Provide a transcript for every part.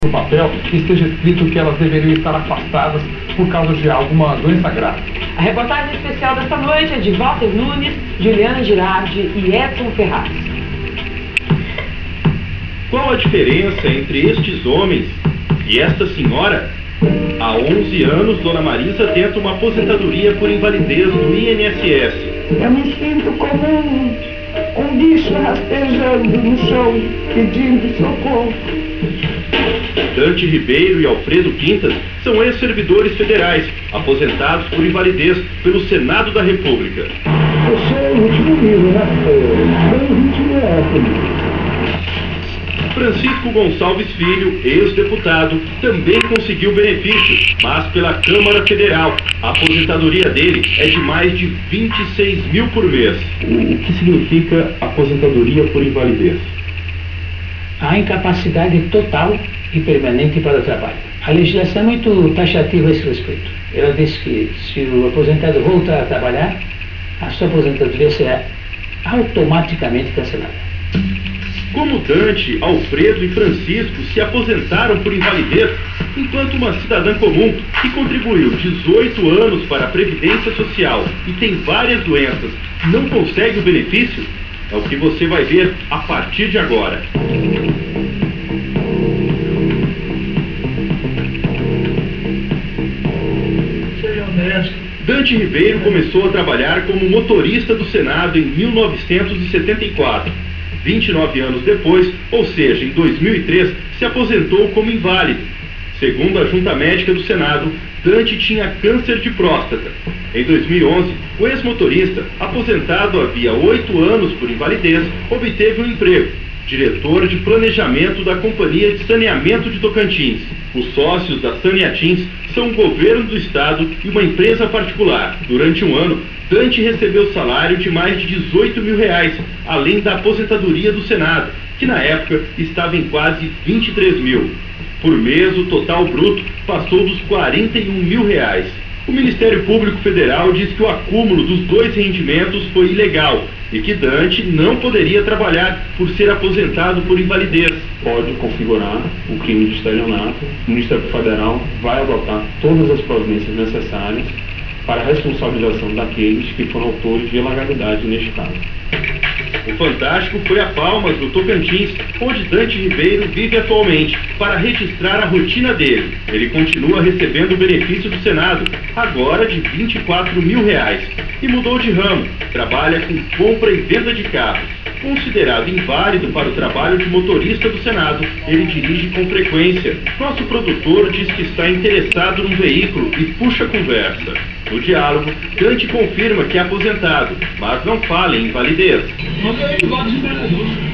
no papel esteja escrito que elas deveriam estar afastadas por causa de alguma doença grave. A reportagem especial desta noite é de Walter Nunes, Juliana Girardi e Edson Ferraz. Qual a diferença entre estes homens e esta senhora? Há 11 anos, Dona Marisa tenta uma aposentadoria por invalidez do INSS. Eu me sinto como um bicho rastejando no chão, pedindo socorro. Dante Ribeiro e Alfredo Quintas são ex-servidores federais, aposentados por invalidez pelo Senado da República. Eu sou o último nível, né? O ritmo é comigo. Francisco Gonçalves Filho, ex-deputado, também conseguiu benefício, mas pela Câmara Federal. A aposentadoria dele é de mais de 26 mil por mês. O que significa aposentadoria por invalidez? A incapacidade total e permanente para o trabalho. A legislação é muito taxativa a esse respeito. Ela diz que se o aposentado voltar a trabalhar, a sua aposentadoria será automaticamente cancelada. Como Dante, Alfredo e Francisco se aposentaram por invalidez, enquanto uma cidadã comum que contribuiu 18 anos para a Previdência Social e tem várias doenças não consegue o benefício, é o que você vai ver a partir de agora. Dante Ribeiro começou a trabalhar como motorista do Senado em 1974. 29 anos depois, ou seja, em 2003, se aposentou como inválido. Segundo a Junta Médica do Senado, Dante tinha câncer de próstata. Em 2011, o ex-motorista, aposentado havia 8 anos por invalidez, obteve um emprego, diretor de planejamento da Companhia de Saneamento de Tocantins. Os sócios da Saneatins são o governo do estado e uma empresa particular. Durante um ano, Dante recebeu salário de mais de 18 mil reais, além da aposentadoria do Senado, que na época estava em quase 23 mil. Por mês, o total bruto passou dos 41 mil reais. O Ministério Público Federal diz que o acúmulo dos dois rendimentos foi ilegal e que Dante não poderia trabalhar por ser aposentado por invalidez. Pode configurar o crime de estelionato. O Ministério Federal vai adotar todas as providências necessárias para a responsabilização daqueles que foram autores de ilegalidade neste caso. O Fantástico foi a Palmas, no Tocantins, onde Dante Ribeiro vive atualmente, para registrar a rotina dele. Ele continua recebendo o benefício do Senado, agora de 24 mil reais, e mudou de ramo, trabalha com compra e venda de carros. Considerado inválido para o trabalho de motorista do Senado, ele dirige com frequência. Nosso produtor diz que está interessado num veículo e puxa a conversa. No diálogo, Dante confirma que é aposentado, mas não fala em invalidez.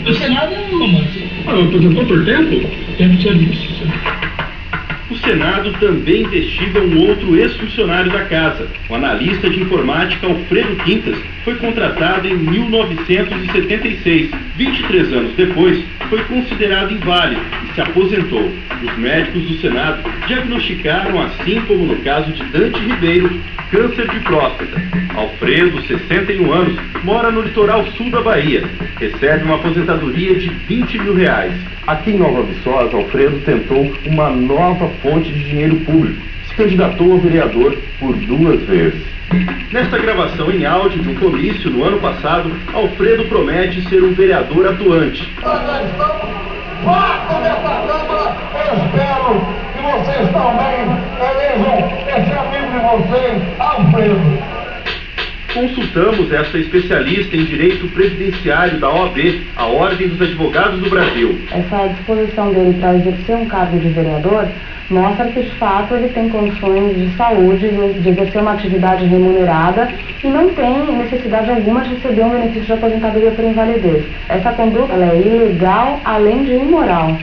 O Senado não aposentou por tempo? Tempo de serviço. O Senado também investiga um outro ex-funcionário da casa. O analista de informática Alfredo Quintas foi contratado em 1976. 23 anos depois, foi considerado inválido e se aposentou. Os médicos do Senado diagnosticaram, assim como no caso de Dante Ribeiro, câncer de próstata. Alfredo, 61 anos, mora no litoral sul da Bahia. Recebe uma aposentadoria de 20 mil reais. Aqui em Nova Viçosa, Alfredo tentou uma nova fonte de dinheiro público. Se candidatou a vereador por 2 vezes. Nesta gravação em áudio de um comício no ano passado, Alfredo promete ser um vereador atuante. Nós estamos fartos dessa Câmara. Eu espero que vocês também elejam esse amigo de vocês, Alfredo. Consultamos esta especialista em direito previdenciário da OAB, a Ordem dos Advogados do Brasil. Essa disposição dele para exercer um cargo de vereador mostra que, de fato, ele tem condições de saúde, de exercer uma atividade remunerada e não tem necessidade alguma de receber um benefício de aposentadoria por invalidez. Essa conduta ela é ilegal, além de imoral.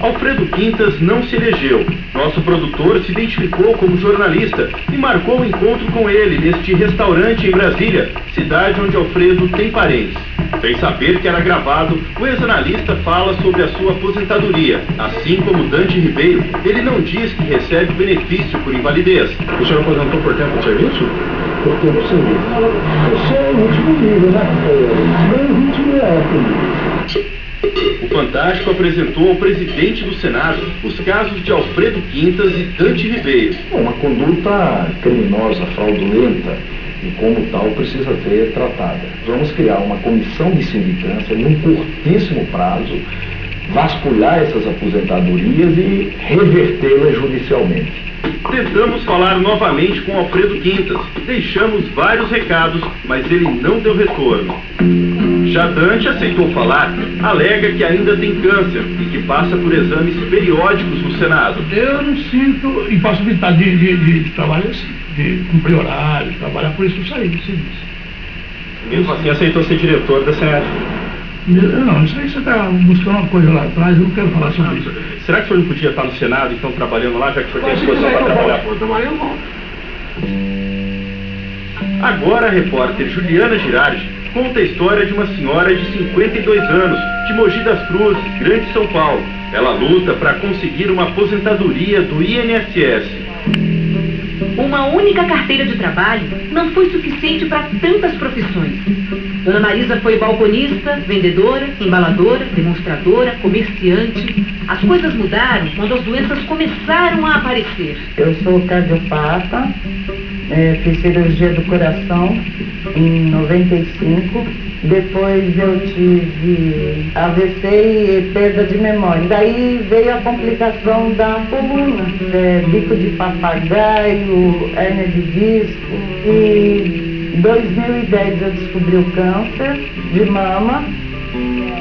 Alfredo Quintas não se elegeu. Nosso produtor se identificou como jornalista e marcou um encontro com ele neste restaurante em Brasília, cidade onde Alfredo tem parentes. Sem saber que era gravado, o ex-analista fala sobre a sua aposentadoria. Assim como Dante Ribeiro, ele não diz que recebe benefício por invalidez. O senhor aposentou por tempo de serviço? Por tempo de serviço. Eu sou o último nível, né? O ritmo é comigo. O Fantástico apresentou ao presidente do Senado os casos de Alfredo Quintas e Dante Ribeiro. Uma conduta criminosa, fraudulenta, e como tal precisa ser tratada. Vamos criar uma comissão de sindicância num curtíssimo prazo, vasculhar essas aposentadorias e revertê-las judicialmente. Tentamos falar novamente com Alfredo Quintas, deixamos vários recados, mas ele não deu retorno. Já Dante aceitou falar, alega que ainda tem câncer e que passa por exames periódicos no Senado. Eu não sinto impossibilidade de trabalho assim, de cumprir horário, trabalhar, por isso eu saí do serviço. Mesmo assim aceitou ser diretor da Senado? Não, isso aí você está buscando uma coisa lá atrás, eu não quero falar sobre isso. Será que o senhor não podia estar no Senado, então, trabalhando lá, já que o senhor tem disposição para trabalhar? Eu volto. Agora a repórter Juliana Girardi conta a história de uma senhora de 52 anos, de Mogi das Cruzes, Grande São Paulo. Ela luta para conseguir uma aposentadoria do INSS. Uma única carteira de trabalho não foi suficiente para tantas profissões. Dona Marisa foi balconista, vendedora, embaladora, demonstradora, comerciante. As coisas mudaram quando as doenças começaram a aparecer. Eu sou cardiopata, fiz cirurgia do coração em 95. Depois eu tive AVC e perda de memória. Daí veio a complicação da coluna, bico de papagaio, hérnia de disco. E em 2010 eu descobri o câncer de mama.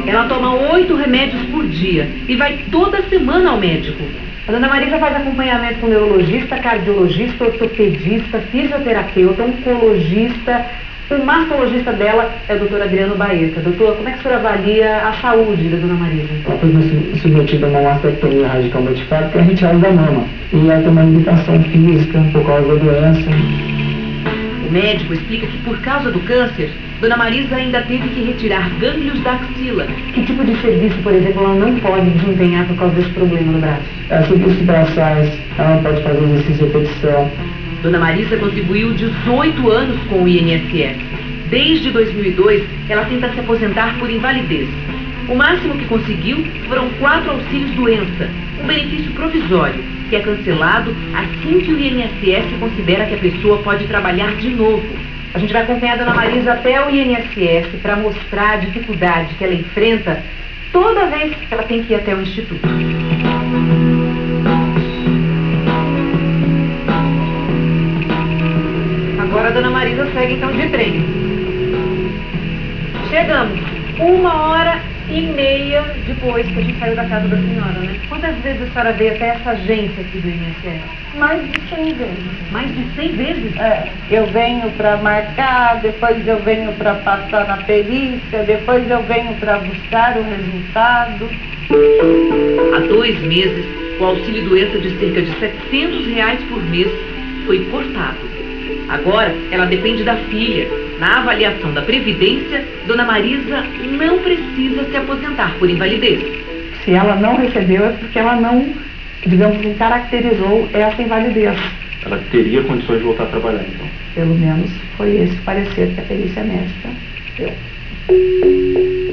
Ela toma 8 remédios por dia e vai toda semana ao médico. A dona Marisa faz acompanhamento com neurologista, cardiologista, ortopedista, fisioterapeuta, oncologista. O mastologista dela é o doutor Adriano Baeta. Doutor, como é que o senhor avalia a saúde da dona Marisa? Ela foi submetida a uma mastectomia radical modificada, que é a retirada da mama. E ela tem uma limitação física por causa da doença. O médico explica que por causa do câncer, dona Marisa ainda teve que retirar gânglios da axila. Que tipo de serviço, por exemplo, ela não pode desempenhar por causa desse problema no braço? Serviços braçais, ela não pode fazer exercício de repetição. Dona Marisa contribuiu 18 anos com o INSS. Desde 2002, ela tenta se aposentar por invalidez. O máximo que conseguiu foram 4 auxílios-doença, um benefício provisório, que é cancelado assim que o INSS considera que a pessoa pode trabalhar de novo. A gente vai acompanhar a dona Marisa até o INSS para mostrar a dificuldade que ela enfrenta toda vez que ela tem que ir até o Instituto. Agora a dona Marisa segue então de trem. Chegamos 1h30 depois que a gente saiu da casa da senhora, né? Quantas vezes a senhora veio até essa agência aqui do INSS? Mais de 100 vezes. Mais de 100 vezes? Eu venho para marcar, depois eu venho para passar na perícia, depois eu venho para buscar o resultado. Há 2 meses, o auxílio-doença de cerca de R$700 por mês foi cortado. Agora, ela depende da filha. Na avaliação da Previdência, dona Marisa não precisa se aposentar por invalidez. Se ela não recebeu é porque ela não, digamos assim, caracterizou essa invalidez. Ela teria condições de voltar a trabalhar, então? Pelo menos foi esse parecer que a perícia médica deu.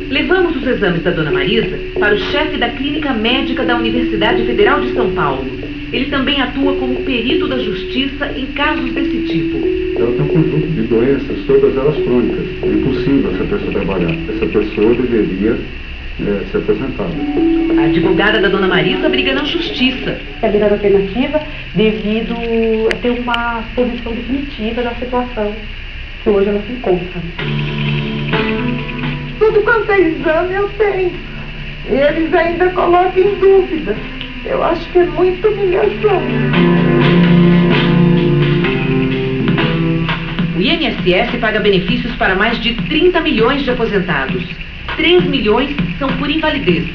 Levamos os exames da dona Marisa para o chefe da Clínica Médica da Universidade Federal de São Paulo. Ele também atua como perito da justiça em casos desse tipo. Ela tem um conjunto de doenças, todas elas crônicas. É impossível essa pessoa trabalhar. Essa pessoa deveria se aposentar. A advogada da dona Marisa briga na justiça. É a virada alternativa devido a ter uma posição definitiva da situação que hoje ela se encontra. Tudo quanto é exame eu tenho. E eles ainda colocam em dúvida. Eu acho que é muita humilhação. O INSS paga benefícios para mais de 30 milhões de aposentados. 3 milhões são por invalidez.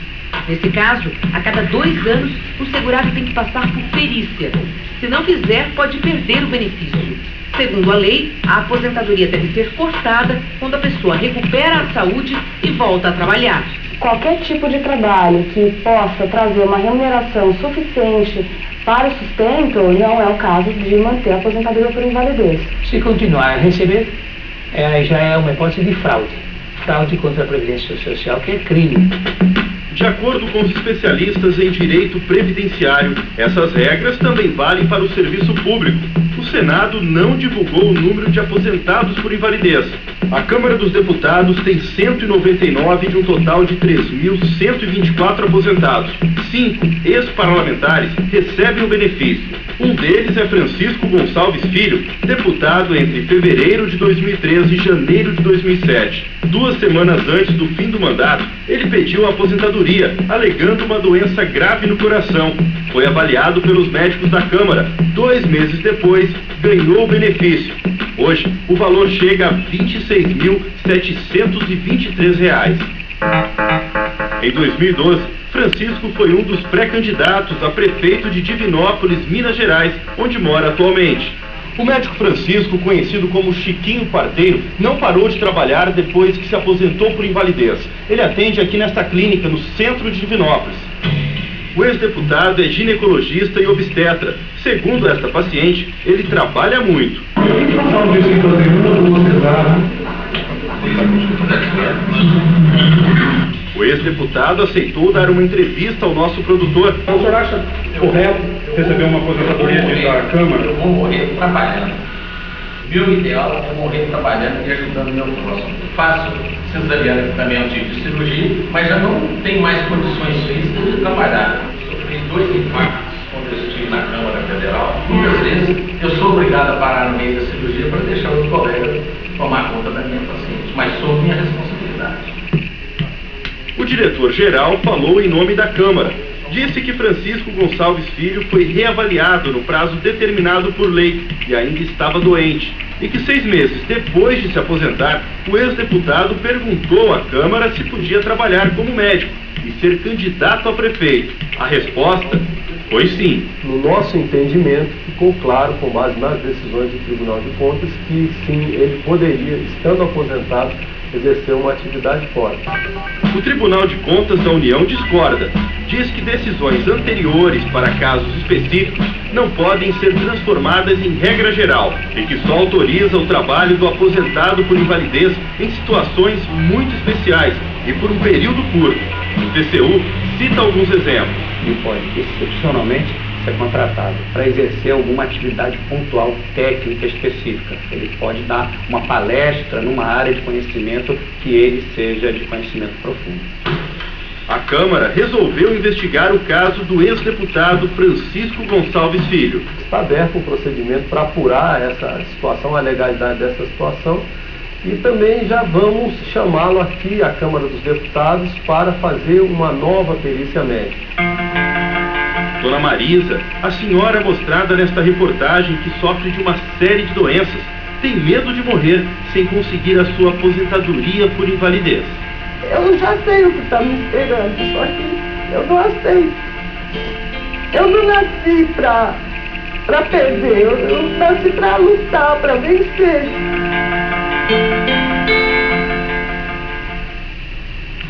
Nesse caso, a cada 2 anos, o segurado tem que passar por perícia. Se não fizer, pode perder o benefício. Segundo a lei, a aposentadoria deve ser cortada quando a pessoa recupera a saúde e volta a trabalhar. Qualquer tipo de trabalho que possa trazer uma remuneração suficiente para o sustento não é o caso de manter a aposentadoria por invalidez. Se continuar a receber, já é uma hipótese de fraude. Fraude contra a Previdência Social, que é crime. De acordo com os especialistas em direito previdenciário, essas regras também valem para o serviço público. O Senado não divulgou o número de aposentados por invalidez. A Câmara dos Deputados tem 199 de um total de 3.124 aposentados. 5 ex-parlamentares recebem o benefício. Um deles é Francisco Gonçalves Filho, deputado entre fevereiro de 2013 e janeiro de 2007. 2 semanas antes do fim do mandato, ele pediu a aposentadoria, alegando uma doença grave no coração. Foi avaliado pelos médicos da Câmara. 2 meses depois, ganhou o benefício. Hoje, o valor chega a R$ 26.723. Em 2012, Francisco foi um dos pré-candidatos a prefeito de Divinópolis, Minas Gerais, onde mora atualmente. O médico Francisco, conhecido como Chiquinho Parteiro, não parou de trabalhar depois que se aposentou por invalidez. Ele atende aqui nesta clínica, no centro de Divinópolis. O ex-deputado é ginecologista e obstetra. Segundo esta paciente, ele trabalha muito. O ex-deputado aceitou dar uma entrevista ao nosso produtor. O senhor acha correto receber uma aposentadoria da Câmara? Eu vou morrer trabalhando. Meu ideal é morrer trabalhando e ajudando meu próximo. Faço cesariana, que também é um tipo de cirurgia, mas já não tenho mais condições físicas de trabalhar. Sofri 2 infartos quando eu estive na Câmara Federal. Muitas vezes eu sou obrigado a parar no meio da cirurgia para deixar os colegas tomar conta da minha paciente, mas sou minha responsabilidade. O diretor-geral falou em nome da Câmara. Disse que Francisco Gonçalves Filho foi reavaliado no prazo determinado por lei e ainda estava doente. E que 6 meses depois de se aposentar, o ex-deputado perguntou à Câmara se podia trabalhar como médico e ser candidato a prefeito. A resposta foi sim. No nosso entendimento, ficou claro, com base nas decisões do Tribunal de Contas, que sim, ele poderia, estando aposentado, exercer uma atividade fora. O Tribunal de Contas da União discorda. Diz que decisões anteriores para casos específicos não podem ser transformadas em regra geral e que só autoriza o trabalho do aposentado por invalidez em situações muito especiais e por um período curto. O TCU cita alguns exemplos. Ele pode, excepcionalmente, ser contratado para exercer alguma atividade pontual, técnica específica. Ele pode dar uma palestra numa área de conhecimento que ele seja de conhecimento profundo. A Câmara resolveu investigar o caso do ex-deputado Francisco Gonçalves Filho. Está aberto um procedimento para apurar essa situação, a legalidade dessa situação, e também já vamos chamá-lo aqui à Câmara dos Deputados para fazer uma nova perícia médica. Dona Marisa, a senhora mostrada nesta reportagem que sofre de uma série de doenças, tem medo de morrer sem conseguir a sua aposentadoria por invalidez. Eu já sei o que está me esperando, só que eu não aceito. Eu não nasci para perder, eu nasci para lutar, para vencer.